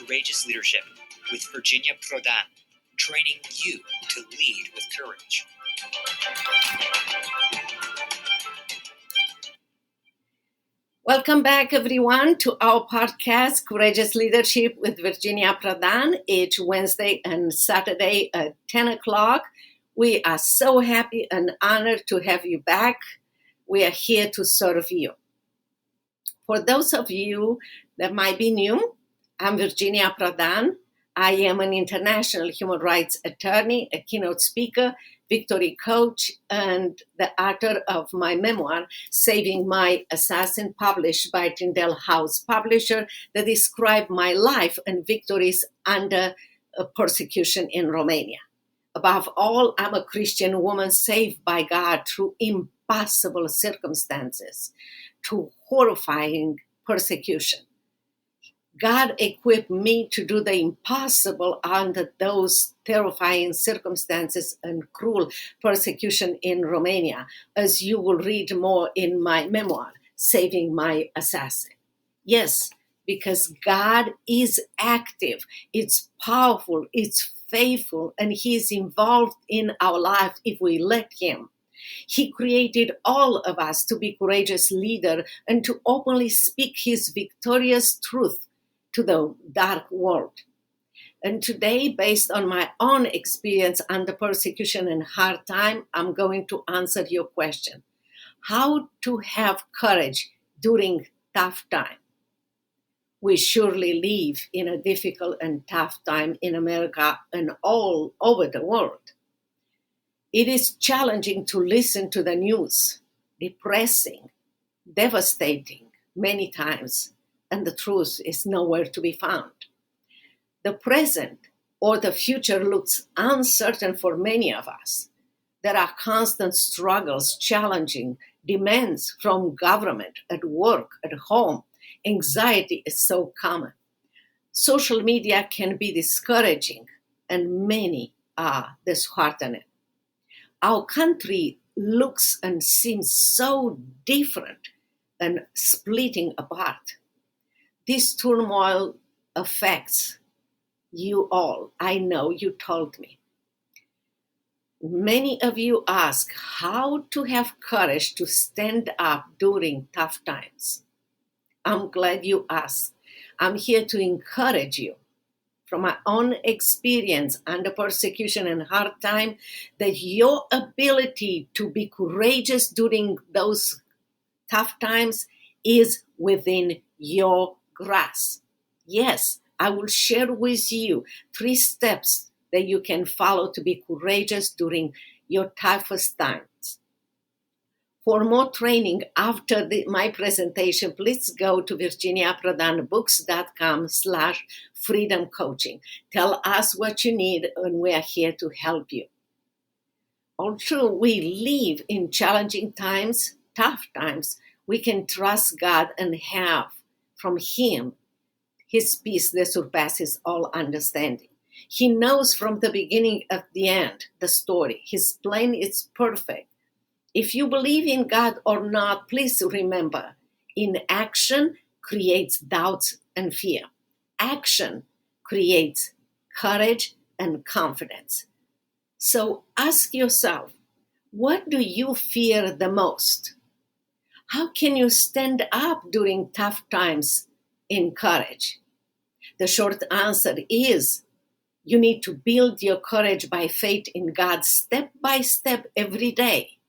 Courageous Leadership with Virginia Prodan, training you to lead with courage. Welcome back, everyone, to our podcast, Courageous Leadership with Virginia Prodan, each Wednesday and Saturday at 10 o'clock. We are so happy and honored to have you back. We are here to serve you. For those of you that might be new, I'm Virginia Prodan. I am an international human rights attorney, a keynote speaker, victory coach, and the author of my memoir, Saving My Assassin, published by Tyndale House publisher, that describe my life and victories under persecution in Romania. Above all, I'm a Christian woman saved by God through impossible circumstances, to horrifying persecution. God equipped me to do the impossible under those terrifying circumstances and cruel persecution in Romania, as you will read more in my memoir, Saving My Assassin. Yes, because God is active, it's powerful, it's faithful, and He is involved in our life if we let Him. He created all of us to be courageous leaders and to openly speak His victorious truth to the dark world. And today, based on my own experience under persecution and hard time, I'm going to answer your question. How to have courage during tough time? We surely live in a difficult and tough time in America and all over the world. It is challenging to listen to the news, depressing, devastating many times, and the truth is nowhere to be found. The present or the future looks uncertain for many of us. There are constant struggles, challenging demands from government, at work, at home. Anxiety is so common. Social media can be discouraging, and many are disheartened. Our country looks and seems so different and splitting apart. This turmoil affects you all. I know you told me. Many of you ask how to have courage to stand up during tough times. I'm glad you asked. I'm here to encourage you from my own experience under persecution and hard time that your ability to be courageous during those tough times is within your grasp. Yes, I will share with you 3 steps that you can follow to be courageous during your toughest times. For more training after my presentation, please go to virginiaprodanbooks.com/freedom coaching. Tell us what you need and we are here to help you. Although we live in challenging times, tough times, we can trust God and have from Him His peace that surpasses all understanding. He knows from the beginning of the end the story. His plan is perfect. If you believe in God or not, please remember, inaction creates doubts and fear. Action creates courage and confidence. So ask yourself, what do you fear the most? How can you stand up during tough times in courage? The short answer is you need to build your courage by faith in God step by step every day.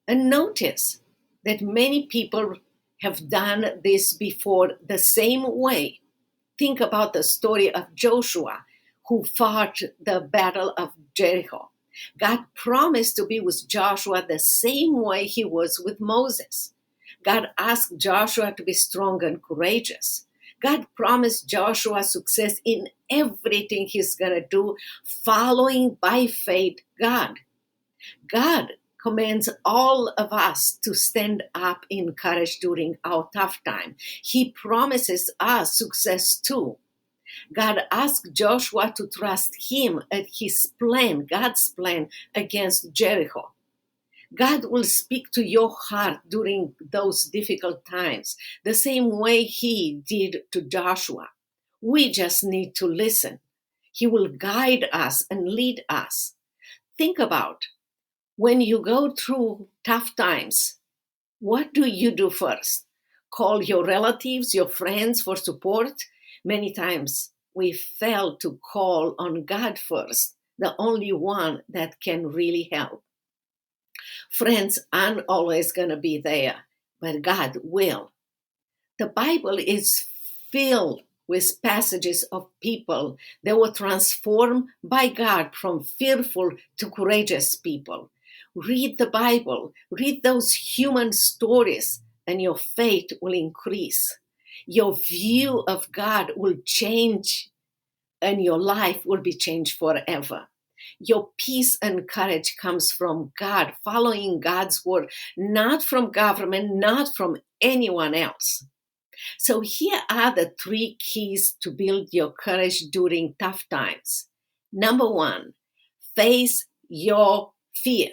And notice that many people have done this before the same way. Think about the story of Joshua, who fought the battle of Jericho. God promised to be with Joshua the same way He was with Moses. God asked Joshua to be strong and courageous. God promised Joshua success in everything he's going to do, following by faith God. God commands all of us to stand up in courage during our tough time. He promises us success too. God asked Joshua to trust Him at His plan, God's plan against Jericho. God will speak to your heart during those difficult times, the same way He did to Joshua. We just need to listen. He will guide us and lead us. Think about when you go through tough times, what do you do first? Call your relatives, your friends for support? Many times we fail to call on God first, the only one that can really help. Friends aren't always going to be there, but God will. The Bible is filled with passages of people that were transformed by God from fearful to courageous people. Read the Bible, read those human stories, and your faith will increase. Your view of God will change, and your life will be changed forever. Your peace and courage comes from God, following God's word, not from government, not from anyone else. So here are the 3 keys to build your courage during tough times. Number 1, face your fear.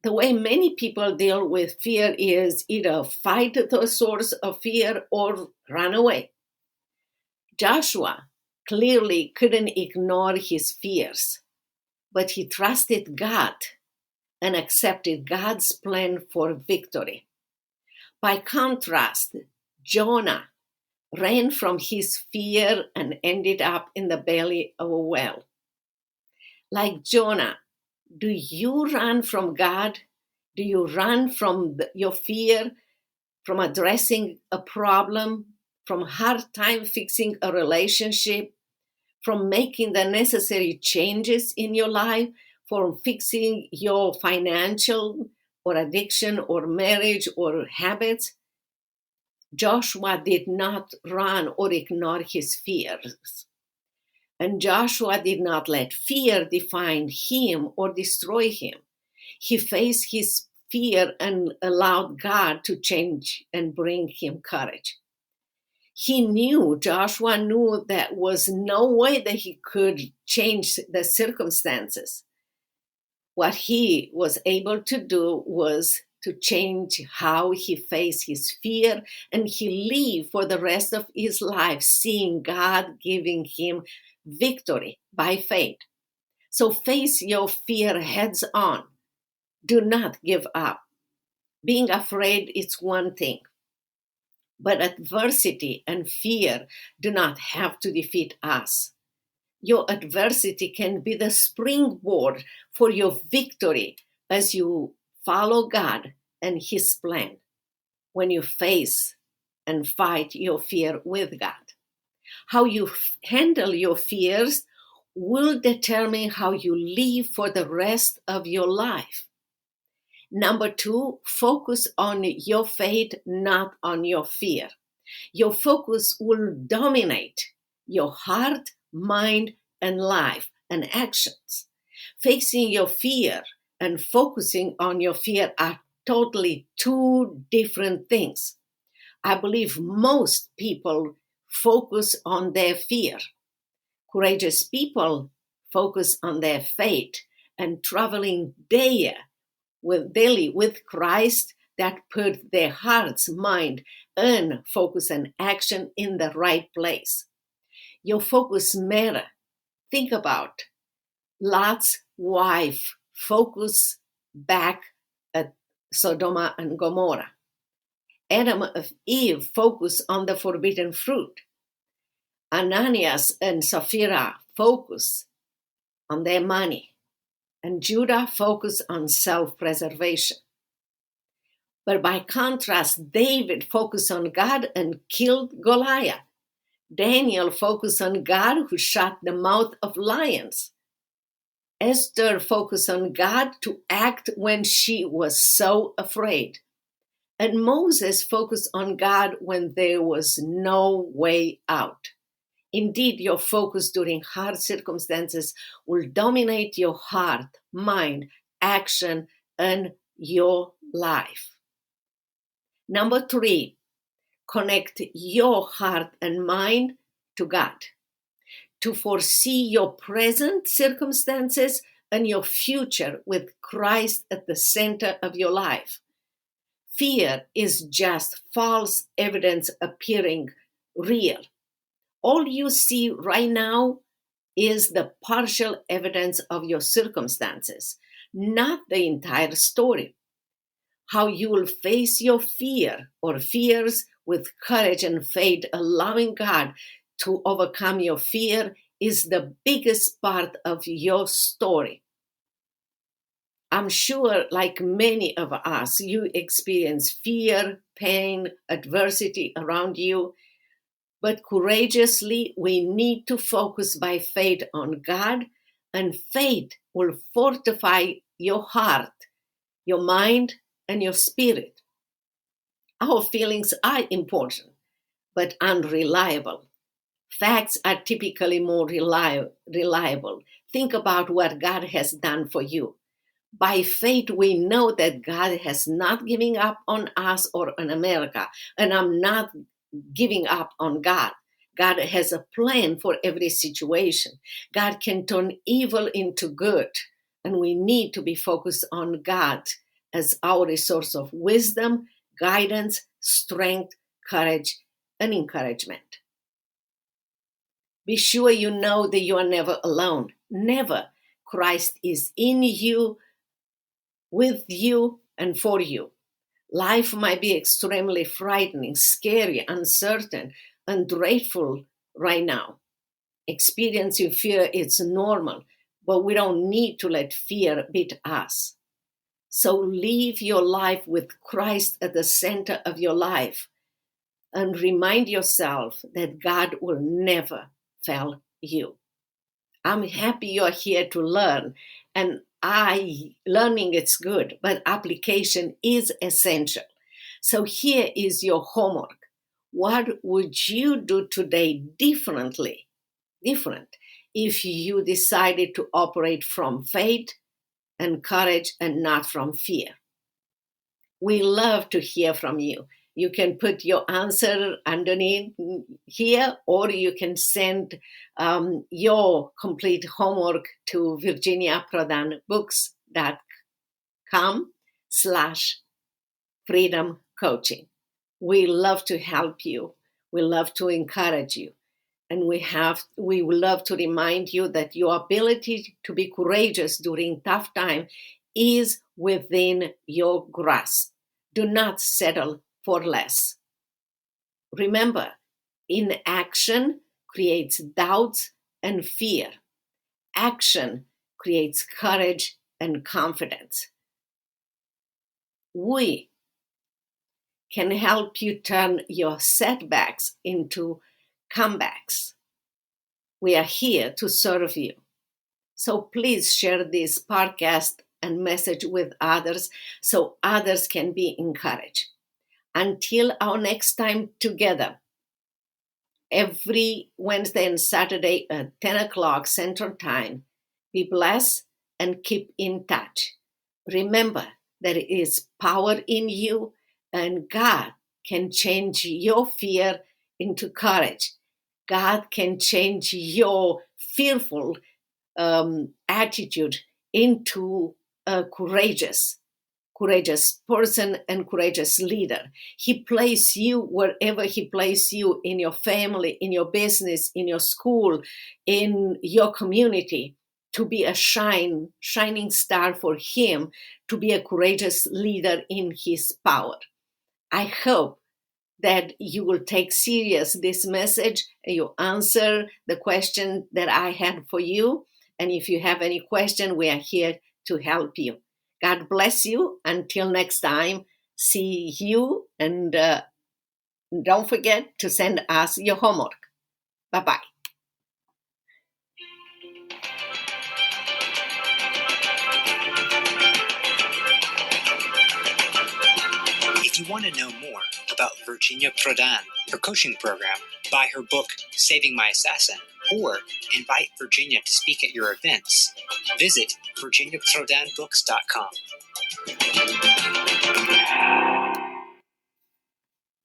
The way many people deal with fear is either fight the source of fear or run away. Joshua clearly couldn't ignore his fears, but he trusted God and accepted God's plan for victory. By contrast, Jonah ran from his fear and ended up in the belly of a whale. Like Jonah, do you run from God? Do you run from your fear, from addressing a problem, from hard time fixing a relationship, from making the necessary changes in your life, from fixing your financial or addiction or marriage or habits? Joshua did not run or ignore his fears. And Joshua did not let fear define him or destroy him. He faced his fear and allowed God to change and bring him courage. Joshua knew there was no way that he could change the circumstances. What he was able to do was to change how he faced his fear, and he lived for the rest of his life seeing God giving him victory by faith. So face your fear heads on. Do not give up. Being afraid is one thing, but adversity and fear do not have to defeat us. Your adversity can be the springboard for your victory as you follow God and His plan when you face and fight your fear with God. How you handle your fears will determine how you live for the rest of your life. Number 2, focus on your faith, not on your fear. Your focus will dominate your heart, mind, and life and actions. Facing your fear and focusing on your fear are totally 2 different things. I believe most people focus on their fear. Courageous people focus on their faith and traveling daily with Christ that put their hearts, mind, and focus and action in the right place. Your focus matters. Think about Lot's wife focus back at Sodom and Gomorrah. Adam and Eve focus on the forbidden fruit. Ananias and Sapphira focus on their money. And Judah focused on self-preservation. But by contrast, David focused on God and killed Goliath. Daniel focused on God who shut the mouth of lions. Esther focused on God to act when she was so afraid. And Moses focused on God when there was no way out. Indeed, your focus during hard circumstances will dominate your heart, mind, action, and your life. Number 3, connect your heart and mind to God. To foresee your present circumstances and your future with Christ at the center of your life. Fear is just false evidence appearing real. All you see right now is the partial evidence of your circumstances, not the entire story. How you will face your fear or fears with courage and faith, allowing God to overcome your fear, is the biggest part of your story. I'm sure, like many of us, you experience fear, pain, adversity around you. But courageously, we need to focus by faith on God, and faith will fortify your heart, your mind, and your spirit. Our feelings are important, but unreliable. Facts are typically more reliable. Think about what God has done for you. By faith, we know that God has not given up on us or on America, and I'm not giving up on God. God has a plan for every situation. God can turn evil into good, and we need to be focused on God as our resource of wisdom, guidance, strength, courage, and encouragement. Be sure you know that you are never alone. Never. Christ is in you, with you, and for you. Life might be extremely frightening, scary, uncertain, and dreadful right now. Experiencing fear is normal, but we don't need to let fear beat us. So live your life with Christ at the center of your life and remind yourself that God will never fail you. I'm happy you're here to learn, and learning is good, but application is essential. So here is your homework. What would you do today different, if you decided to operate from faith and courage and not from fear? We love to hear from you. You can put your answer underneath here, or you can send your complete homework to virginiaprodanbooks.com/freedom coaching. We love to help you. We love to encourage you. And we would love to remind you that your ability to be courageous during tough time is within your grasp. Do not settle for less. Remember, inaction creates doubts and fear. Action creates courage and confidence. We can help you turn your setbacks into comebacks. We are here to serve you. So please share this podcast and message with others so others can be encouraged. Until our next time together, every Wednesday and Saturday at 10 o'clock Central Time, be blessed and keep in touch. Remember, there is power in you, and God can change your fear into courage. God can change your fearful attitude into a courageous person and courageous leader. He placed you wherever He placed you, in your family, in your business, in your school, in your community, to be a shining star for Him, to be a courageous leader in His power. I hope that you will take serious this message and you answer the question that I had for you. And if you have any question, we are here to help you. God bless you. Until next time, see you. And don't forget to send us your homework. Bye-bye. If you want to know more about Virginia Prodan, her coaching program, buy her book, Saving My Assassin, or invite Virginia to speak at your events, visit virginiaprodanbooks.com.